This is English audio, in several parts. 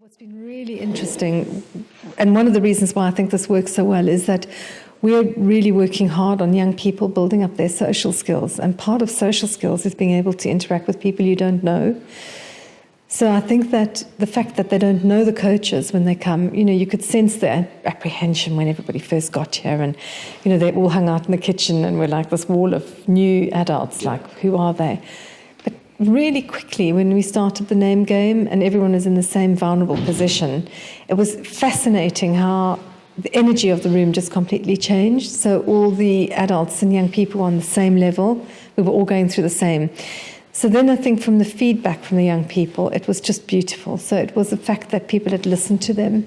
What's been really interesting, and one of the reasons why I think this works so well, is that we're really working hard on young people building up their social skills. And part of social skills is being able to interact with people you don't know. So I think that the fact that they don't know the coaches when they come, you could sense the apprehension when everybody first got here, and, they all hung out in the kitchen and were like this wall of new adults, like, who are they? But really quickly, when we started the name game and everyone was in the same vulnerable position, it was fascinating how the energy of the room just completely changed. So all the adults and young people were on the same level. We were all going through the same. So then I think from the feedback from the young people, it was just beautiful. So it was the fact that people had listened to them.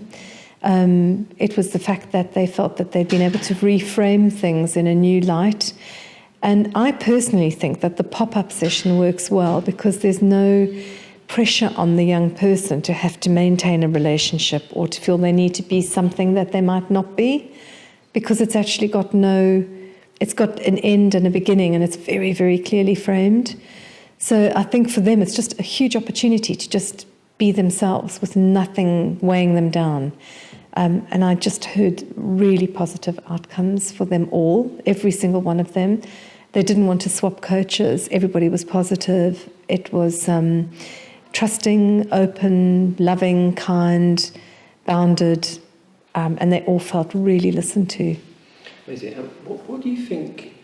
It was the fact that they felt that they'd been able to reframe things in a new light. And I personally think that the pop-up session works well because there's no pressure on the young person to have to maintain a relationship or to feel they need to be something that they might not be, because it's actually it's got an end and a beginning, and it's very, very clearly framed. So I think for them, it's just a huge opportunity to just be themselves with nothing weighing them down. And I just heard really positive outcomes for them all, every single one of them. They didn't want to swap coaches. Everybody was positive. It was trusting, open, loving, kind, bounded, and they all felt really listened to. Amazing. What do you think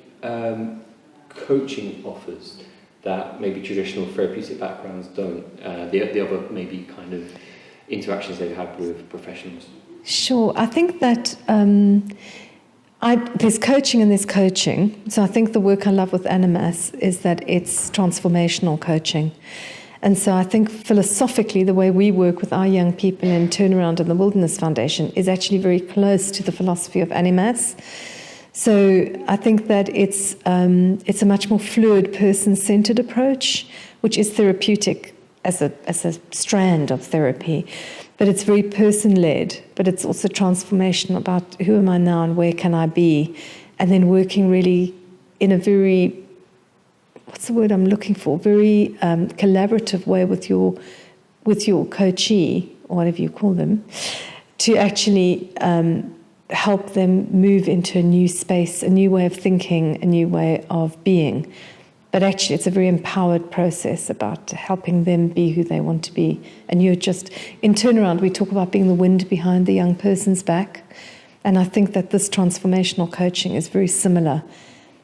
coaching offers that maybe traditional therapeutic backgrounds don't? The other maybe kind of interactions they've had with professionals? Sure. I think that there's coaching and there's coaching. So I think the work I love with Animas is that it's transformational coaching. And so I think philosophically, the way we work with our young people in Turnaround and the Wilderness Foundation is actually very close to the philosophy of Animas. So I think that it's a much more fluid, person-centered approach, which is therapeutic as a strand of therapy. But it's very person-led, but it's also transformational about who am I now and where can I be, and then working really in a very, what's the word I'm looking for, very collaborative way with your coachee, or whatever you call them, to actually help them move into a new space, a new way of thinking, a new way of being. But actually, it's a very empowered process about helping them be who they want to be. And in Turnaround, we talk about being the wind behind the young person's back. And I think that this transformational coaching is very similar.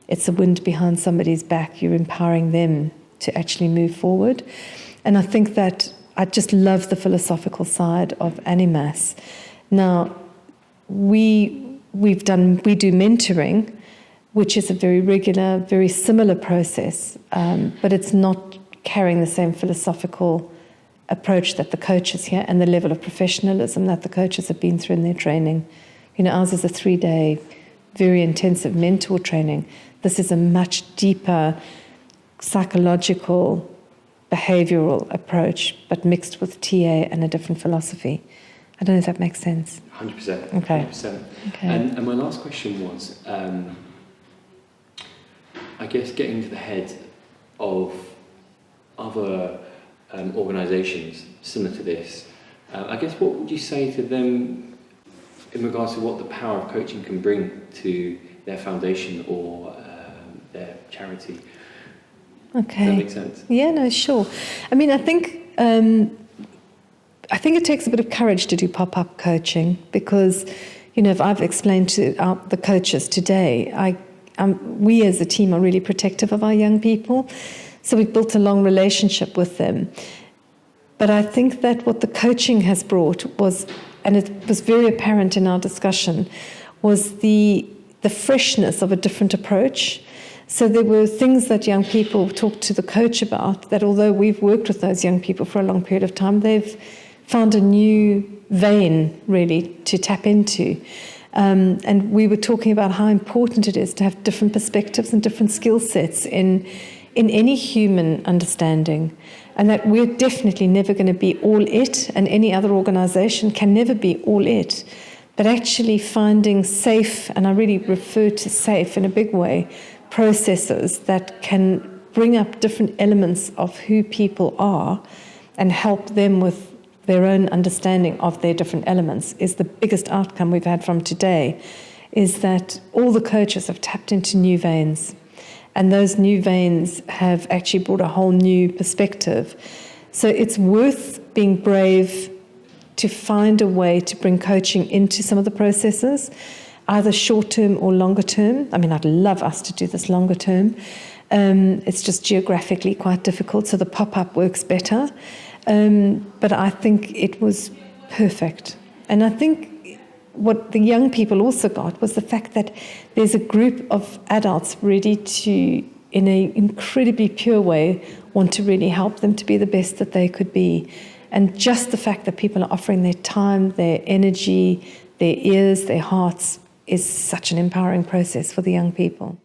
It's a wind behind somebody's back. You're empowering them to actually move forward. And I think that I just love the philosophical side of Animas. Now, we do mentoring, which is a very regular, very similar process, but it's not carrying the same philosophical approach that the coaches here and the level of professionalism that the coaches have been through in their training. Ours is a 3-day, very intensive mentor training. This is a much deeper psychological, behavioral approach, but mixed with TA and a different philosophy. I don't know if that makes sense. 100%. Okay. 100%. Okay. And my last question was, I guess getting to the head of other organisations similar to this, I guess what would you say to them in regards to what the power of coaching can bring to their foundation or their charity? Okay. Does that make sense? Yeah, no, sure. I mean, I think it takes a bit of courage to do pop-up coaching because, if I've explained to the coaches today, we as a team are really protective of our young people. So we've built a long relationship with them. But I think that what the coaching has brought was, and it was very apparent in our discussion, was the freshness of a different approach. So there were things that young people talked to the coach about that, although we've worked with those young people for a long period of time, they've found a new vein, really, to tap into. And we were talking about how important it is to have different perspectives and different skill sets in any human understanding. And that we're definitely never going to be all it, and any other organisation can never be all it. But actually finding safe, and I really refer to safe in a big way, processes that can bring up different elements of who people are and help them with their own understanding of their different elements is the biggest outcome we've had from today, is that all the coaches have tapped into new veins. And those new veins have actually brought a whole new perspective. So it's worth being brave to find a way to bring coaching into some of the processes, either short-term or longer-term. I mean, I'd love us to do this longer-term. It's just geographically quite difficult, so the pop-up works better. But I think it was perfect. And I think what the young people also got was the fact that there's a group of adults ready to, in an incredibly pure way, want to really help them to be the best that they could be. And just the fact that people are offering their time, their energy, their ears, their hearts is such an empowering process for the young people.